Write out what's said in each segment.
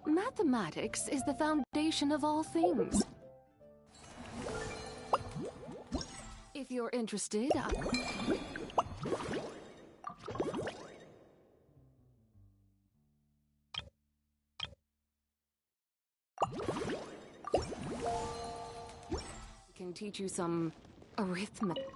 Mathematics is the foundation of all things. If you're interested, I can teach you some arithmetic.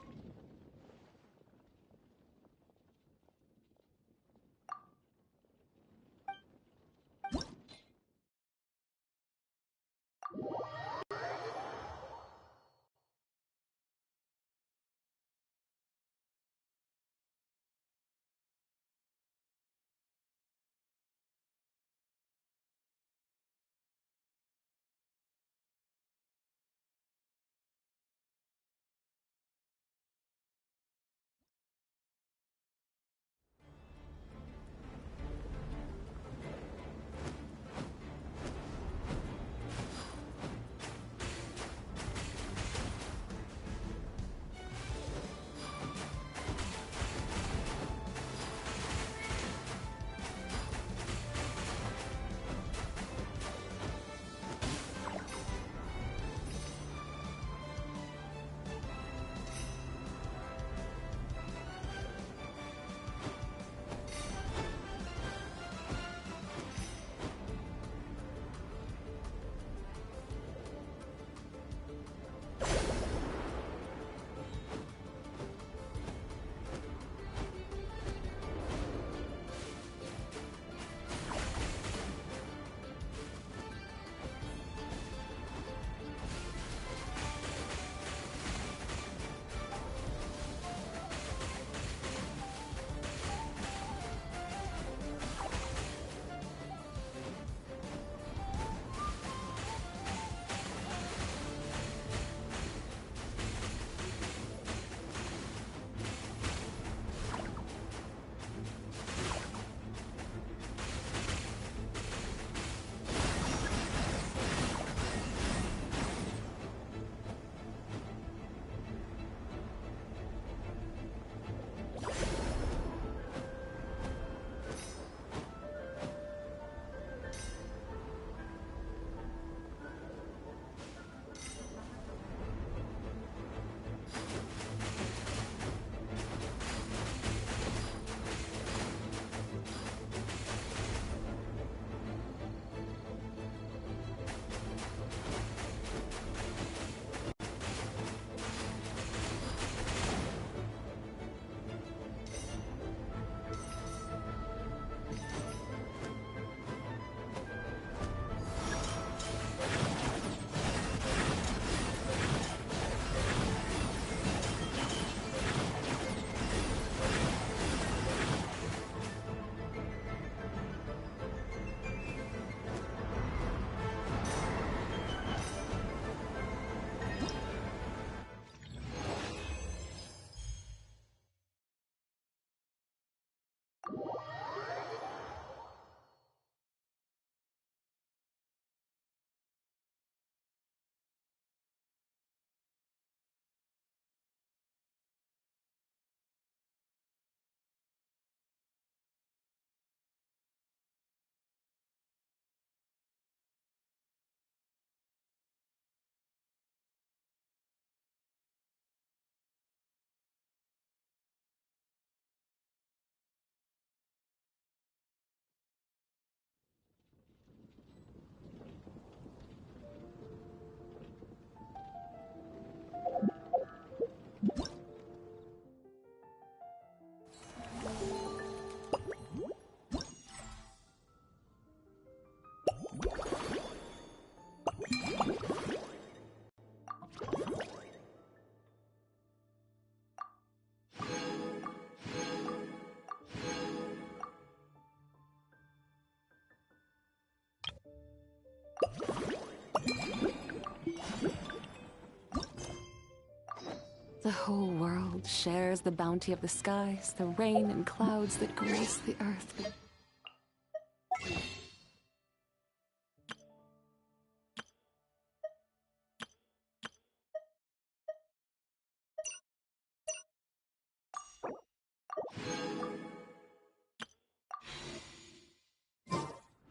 The whole world shares the bounty of the skies, the rain and clouds that grace the earth.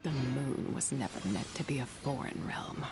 The moon was never meant to be a foreign realm.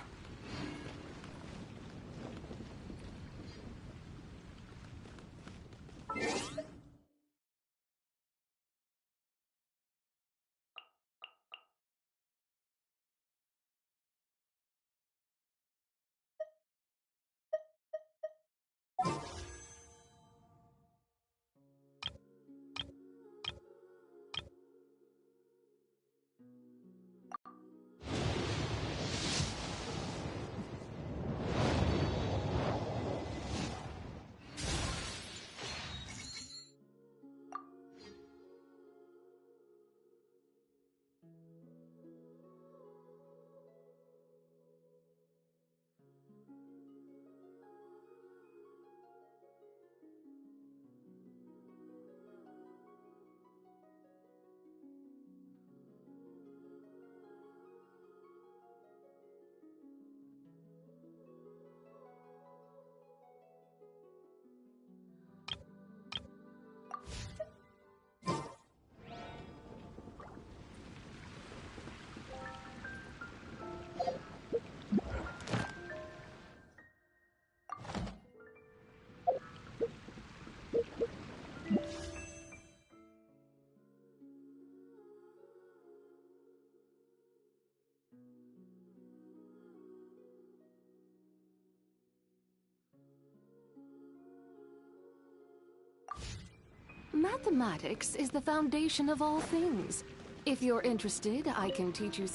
Mathematics is the foundation of all things. If you're interested, I can teach you.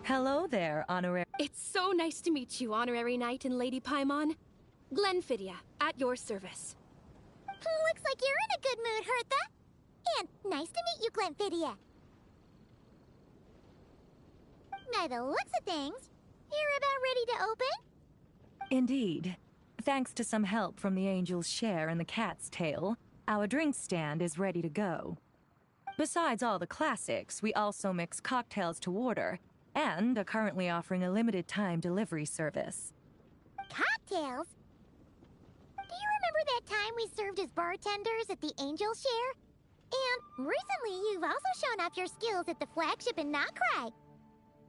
Hello there, Honorary. It's so nice to meet you, Honorary Knight and Lady Paimon. Glenfidia, at your service. Looks like you're in a good mood, Hertha. And nice to meet you, Glenfidia. By the looks of things, you're about ready to open? Indeed. Thanks to some help from the Angel's Share and the Cat's Tail, our drink stand is ready to go. Besides all the classics, we also mix cocktails to order, and are currently offering a limited-time delivery service. Cocktails? Do you remember that time we served as bartenders at the Angel's Share? And recently you've also shown off your skills at the flagship in Nokrai.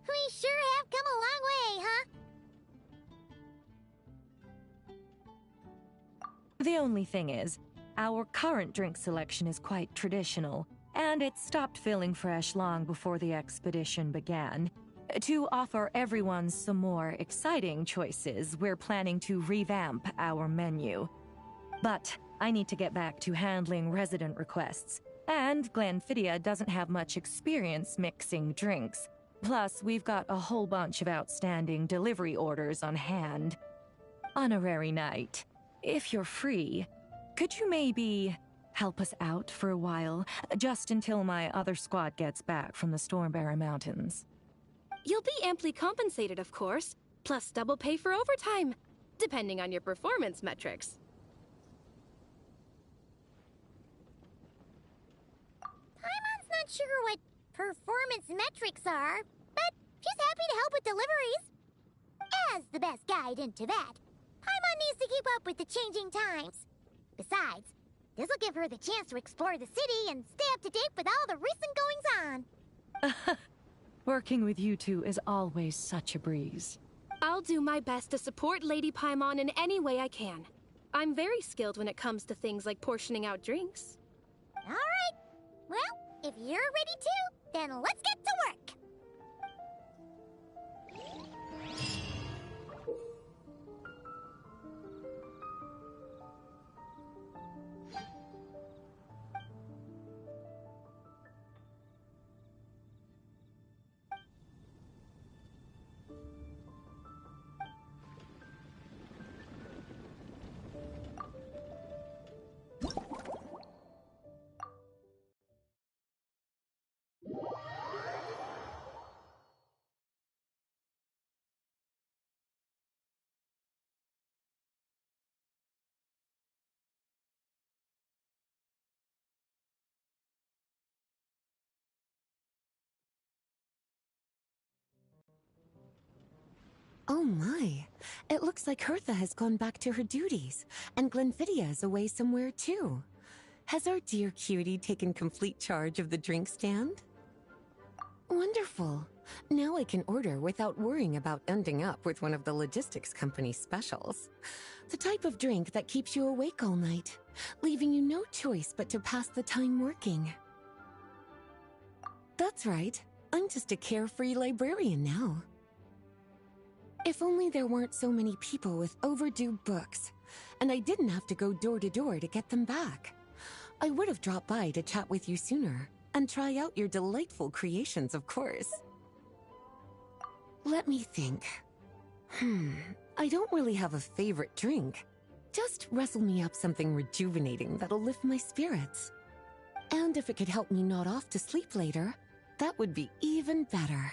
We sure have come a long way, huh? The only thing is, our current drink selection is quite traditional, and it stopped feeling fresh long before the expedition began. To offer everyone some more exciting choices, we're planning to revamp our menu. But I need to get back to handling resident requests, and Glenfidia doesn't have much experience mixing drinks. Plus, we've got a whole bunch of outstanding delivery orders on hand. Honorary Knight, if you're free, could you maybe help us out for a while, just until my other squad gets back from the Stormbearer Mountains? You'll be amply compensated, of course, plus double pay for overtime, depending on your performance metrics. Paimon's not sure what performance metrics are, but she's happy to help with deliveries. As the best guide into that, Paimon needs to keep up with the changing times. Besides, this'll give her the chance to explore the city and stay up to date with all the recent goings-on. Working with you two is always such a breeze. I'll do my best to support Lady Paimon in any way I can. I'm very skilled when it comes to things like portioning out drinks. All right. Well, if you're ready too, then let's get to work. Oh my. It looks like Hertha has gone back to her duties, and Glenfidia is away somewhere too. Has our dear cutie taken complete charge of the drink stand? Wonderful. Now I can order without worrying about ending up with one of the logistics company's specials. The type of drink that keeps you awake all night, leaving you no choice but to pass the time working. That's right. I'm just a carefree librarian now. If only there weren't so many people with overdue books, and I didn't have to go door to door to get them back. I would have dropped by to chat with you sooner, and try out your delightful creations, of course. Let me think. I don't really have a favorite drink. Just wrestle me up something rejuvenating that'll lift my spirits. And if it could help me nod off to sleep later, that would be even better.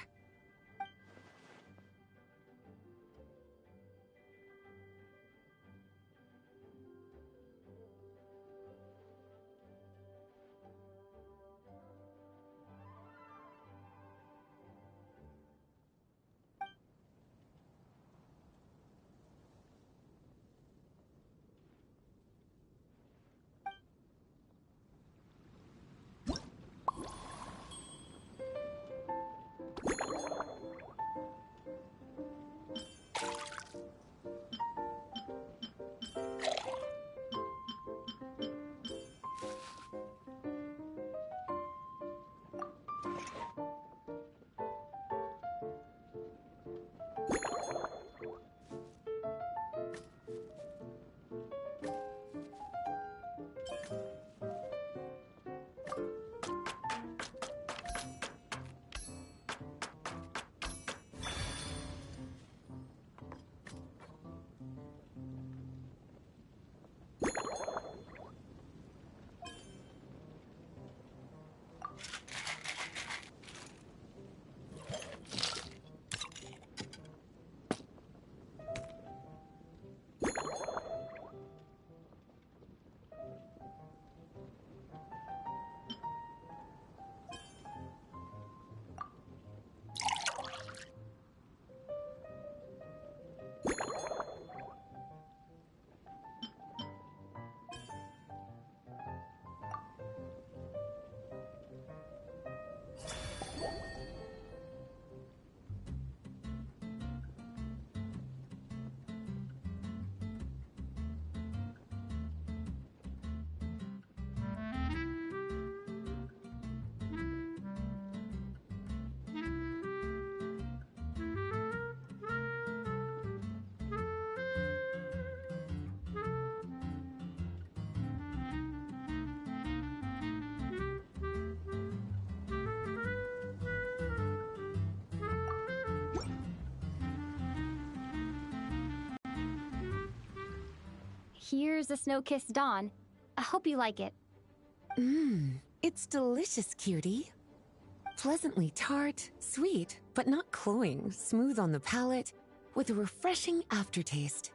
Here's a snow-kissed dawn. I hope you like it. It's delicious, cutie. Pleasantly tart, sweet, but not cloying, smooth on the palate, with a refreshing aftertaste.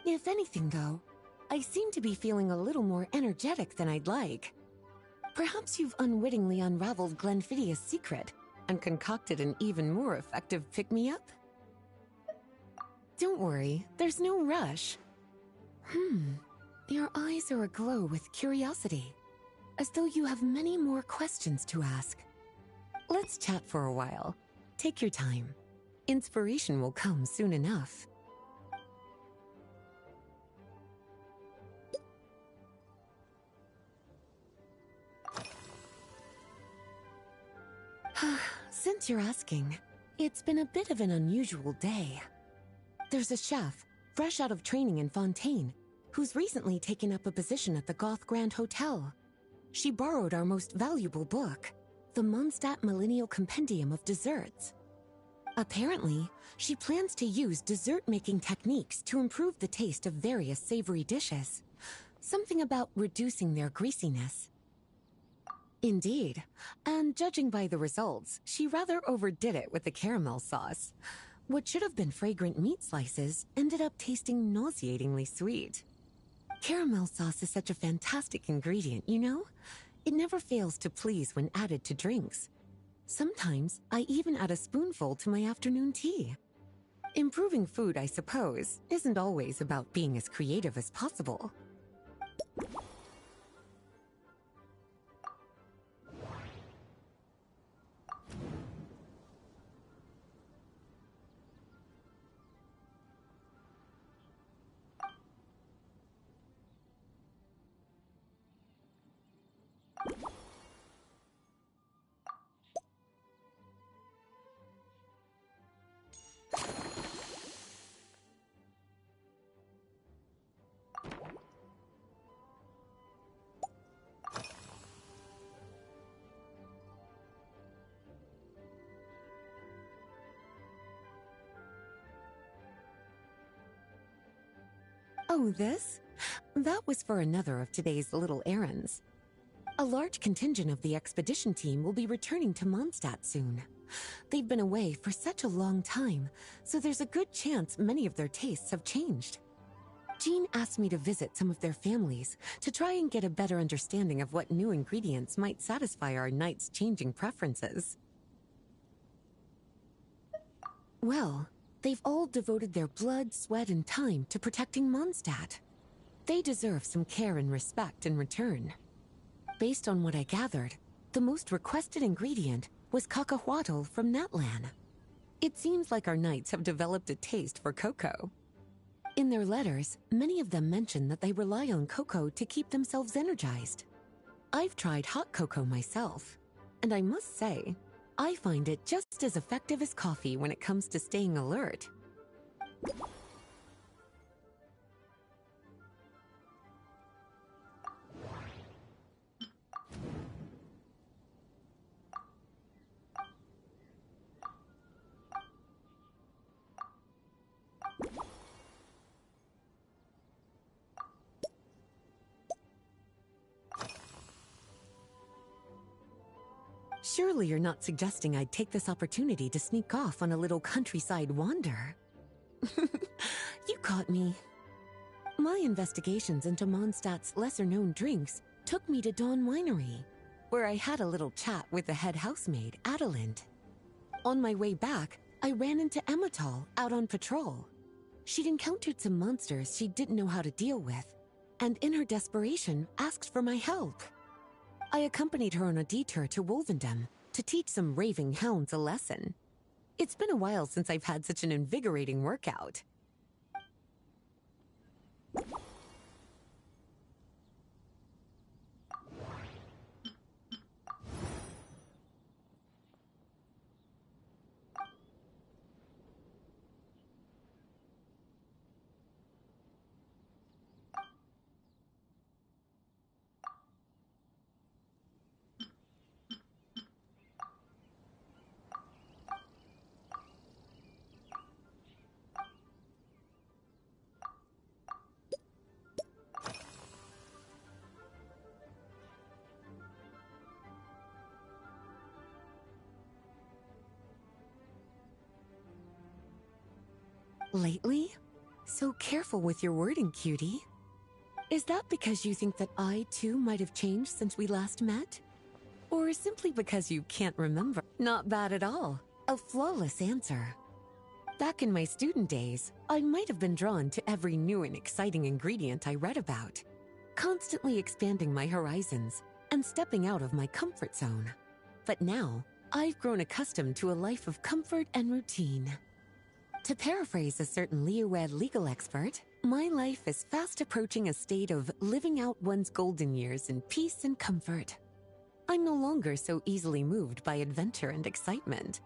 If anything, though, I seem to be feeling a little more energetic than I'd like. Perhaps you've unwittingly unraveled Glenfidia's secret and concocted an even more effective pick-me-up? Don't worry, there's no rush. Your eyes are aglow with curiosity, as though you have many more questions to ask. Let's chat for a while. Take your time. Inspiration will come soon enough. Since you're asking, it's been a bit of an unusual day. There's a chef, fresh out of training in Fontaine, who's recently taken up a position at the Goth Grand Hotel. She borrowed our most valuable book, the Mondstadt Millennial Compendium of Desserts. Apparently, she plans to use dessert-making techniques to improve the taste of various savory dishes. Something about reducing their greasiness. Indeed, and judging by the results, she rather overdid it with the caramel sauce. What should have been fragrant meat slices ended up tasting nauseatingly sweet. Caramel sauce is such a fantastic ingredient, you know? It never fails to please when added to drinks. Sometimes, I even add a spoonful to my afternoon tea. Improving food, I suppose, isn't always about being as creative as possible. Oh, this? That was for another of today's little errands. A large contingent of the expedition team will be returning to Mondstadt soon. They've been away for such a long time, so there's a good chance many of their tastes have changed. Jean asked me to visit some of their families to try and get a better understanding of what new ingredients might satisfy our knights' changing preferences. Well, they've all devoted their blood, sweat, and time to protecting Mondstadt. They deserve some care and respect in return. Based on what I gathered, the most requested ingredient was cacahuatl from Natlan. It seems like our knights have developed a taste for cocoa. In their letters, many of them mention that they rely on cocoa to keep themselves energized. I've tried hot cocoa myself, and I must say, I find it just as effective as coffee when it comes to staying alert. Surely you're not suggesting I'd take this opportunity to sneak off on a little countryside wander? You caught me. My investigations into Mondstadt's lesser-known drinks took me to Dawn Winery, where I had a little chat with the head housemaid, Adelind. On my way back, I ran into Emmetall out on patrol. She'd encountered some monsters she didn't know how to deal with, and in her desperation, asked for my help. I accompanied her on a detour to Wolvendam to teach some raving hounds a lesson. It's been a while since I've had such an invigorating workout. Lately? So careful with your wording, cutie. Is that because you think that I, too, might have changed since we last met? Or simply because you can't remember? Not bad at all. A flawless answer. Back in my student days, I might have been drawn to every new and exciting ingredient I read about, constantly expanding my horizons and stepping out of my comfort zone. But now, I've grown accustomed to a life of comfort and routine. To paraphrase a certain Liyued legal expert, my life is fast approaching a state of living out one's golden years in peace and comfort. I'm no longer so easily moved by adventure and excitement.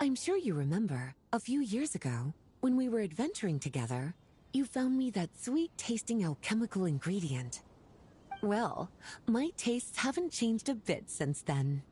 I'm sure you remember, a few years ago, when we were adventuring together, you found me that sweet-tasting alchemical ingredient. Well, my tastes haven't changed a bit since then.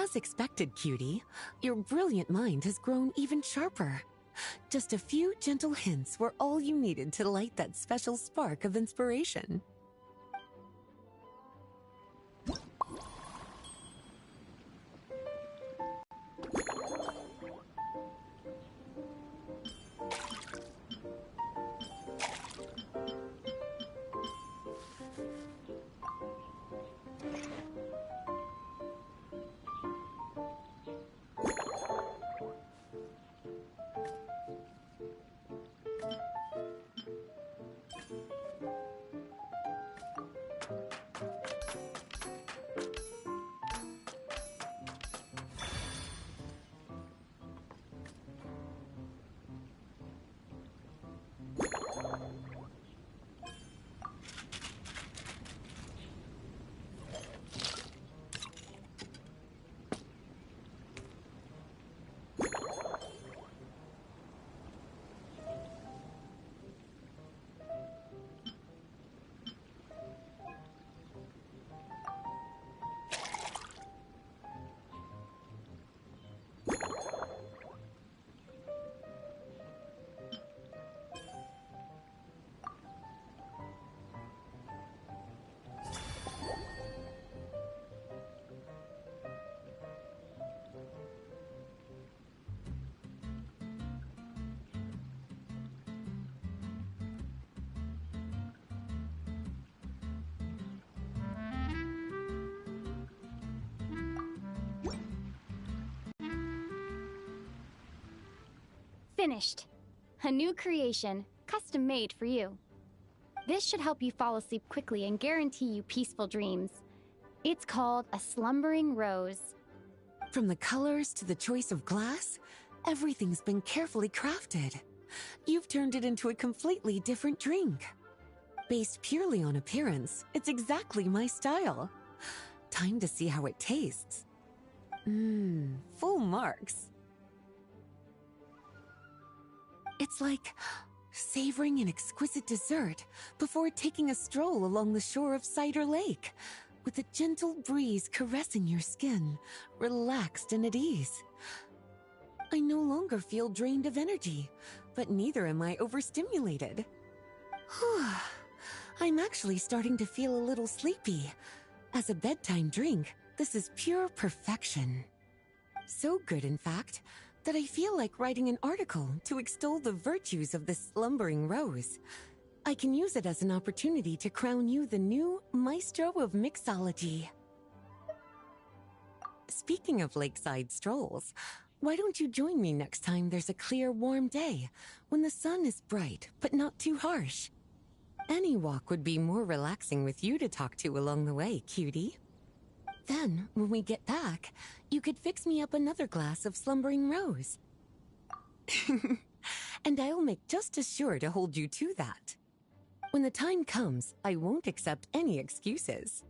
As expected, cutie, your brilliant mind has grown even sharper. Just a few gentle hints were all you needed to light that special spark of inspiration. Finished. A new creation, custom made for you. This should help you fall asleep quickly and guarantee you peaceful dreams. It's called a slumbering rose. From the colors to the choice of glass, everything's been carefully crafted. You've turned it into a completely different drink. Based purely on appearance, it's exactly my style. Time to see how it tastes. Full marks. It's like savoring an exquisite dessert before taking a stroll along the shore of Cider Lake, with a gentle breeze caressing your skin, relaxed and at ease. I no longer feel drained of energy, but neither am I overstimulated. I'm actually starting to feel a little sleepy. As a bedtime drink, this is pure perfection. So good, in fact, that I feel like writing an article to extol the virtues of this slumbering rose. I can use it as an opportunity to crown you the new maestro of mixology. Speaking of lakeside strolls, why don't you join me next time there's a clear, warm day, when the sun is bright but not too harsh? Any walk would be more relaxing with you to talk to along the way, cutie. Then, when we get back, you could fix me up another glass of slumbering rose. And I'll make just as sure to hold you to that. When the time comes, I won't accept any excuses.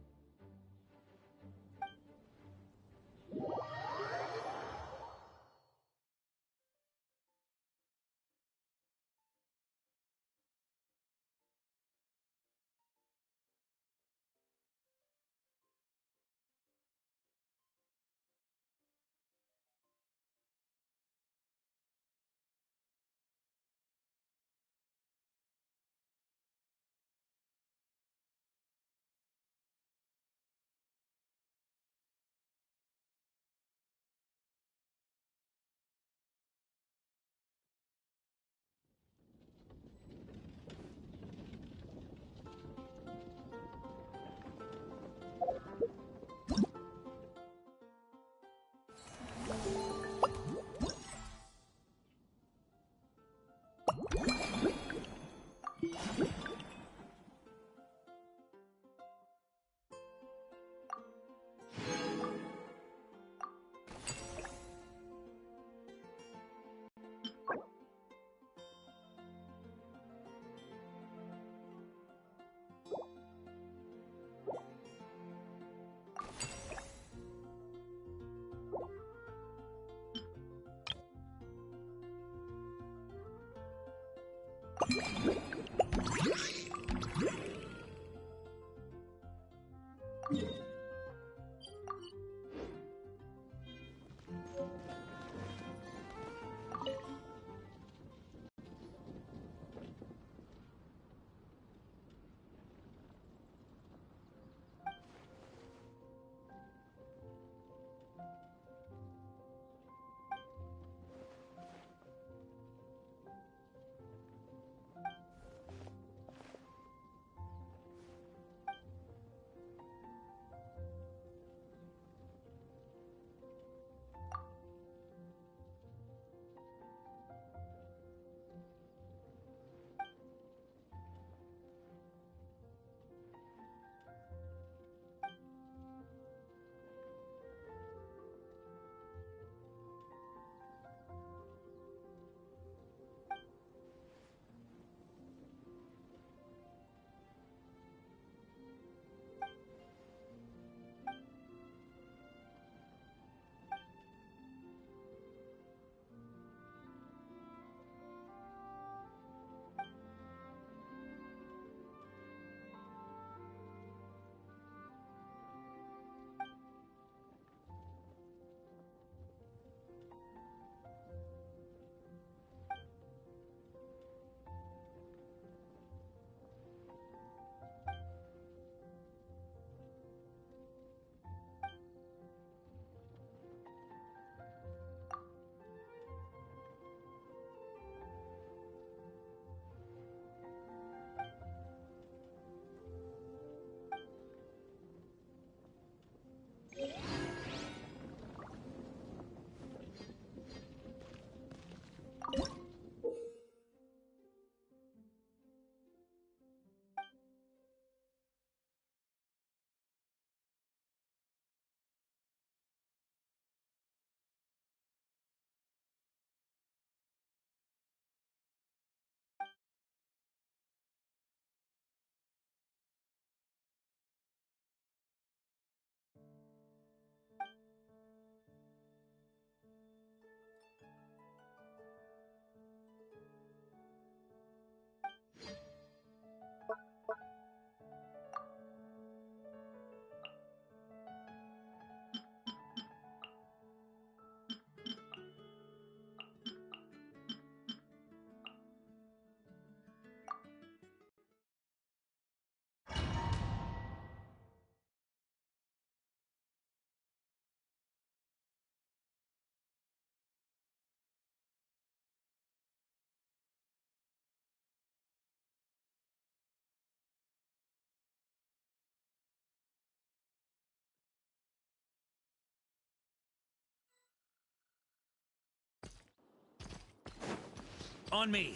On me.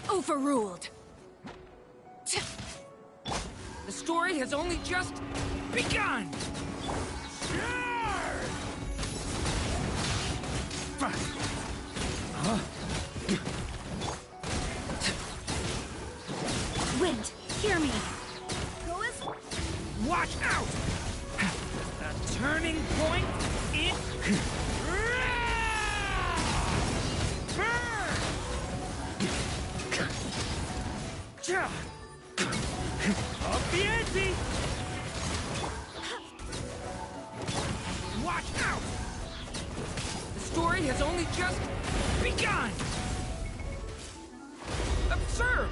Overruled. The story has only just begun! Wind, hear me. Watch out! The turning point in... Up the ante! Watch out! The story has only just begun! Absurd!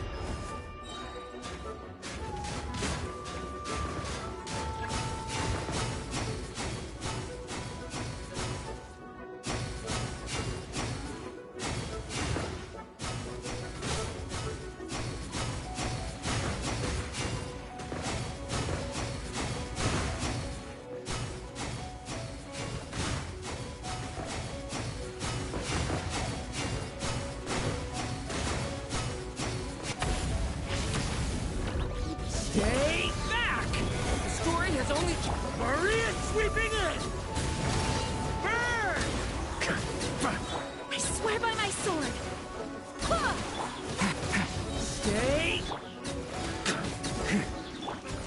Stay back! The story has only... Maria sweeping in! Burn! I swear by my sword. Stay...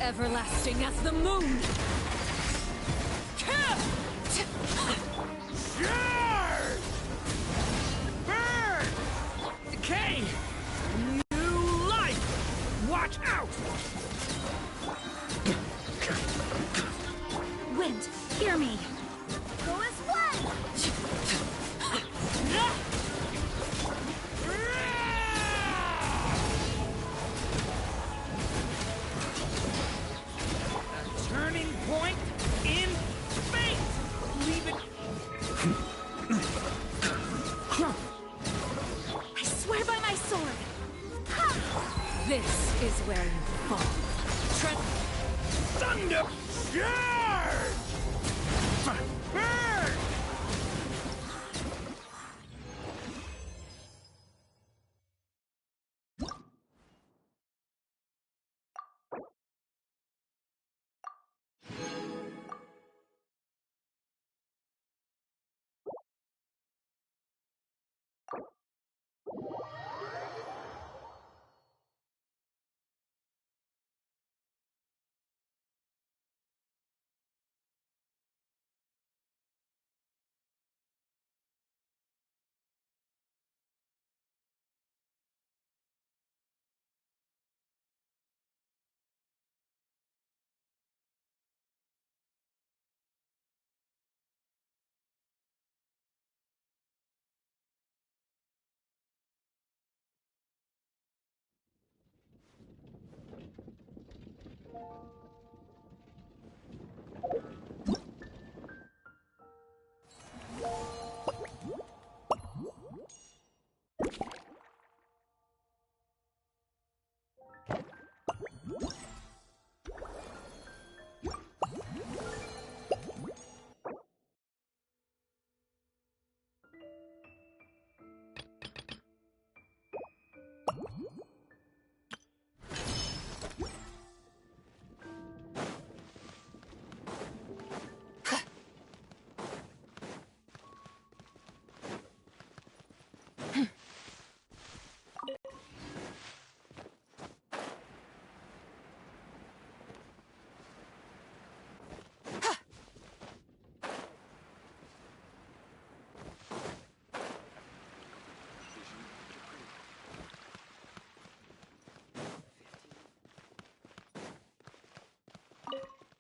Everlasting as the moon. Charge! Burn! Decay! New life! Watch out! Wind, hear me. Go as one! A turning point in fate! Leave it... I swear by my sword. This is where you fall. Trent... Thunder! Charge! Burn!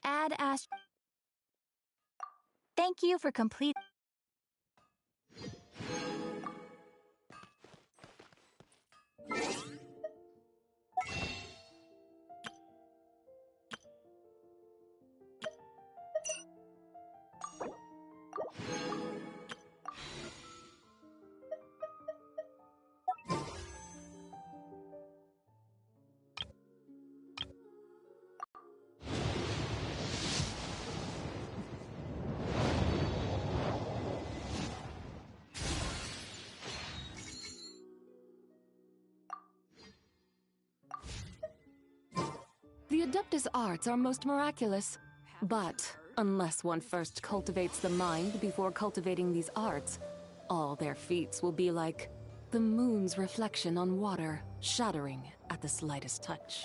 Add Ash. Thank you for complete. Adeptus' arts are most miraculous. But unless one first cultivates the mind before cultivating these arts, all their feats will be like the moon's reflection on water, shattering at the slightest touch.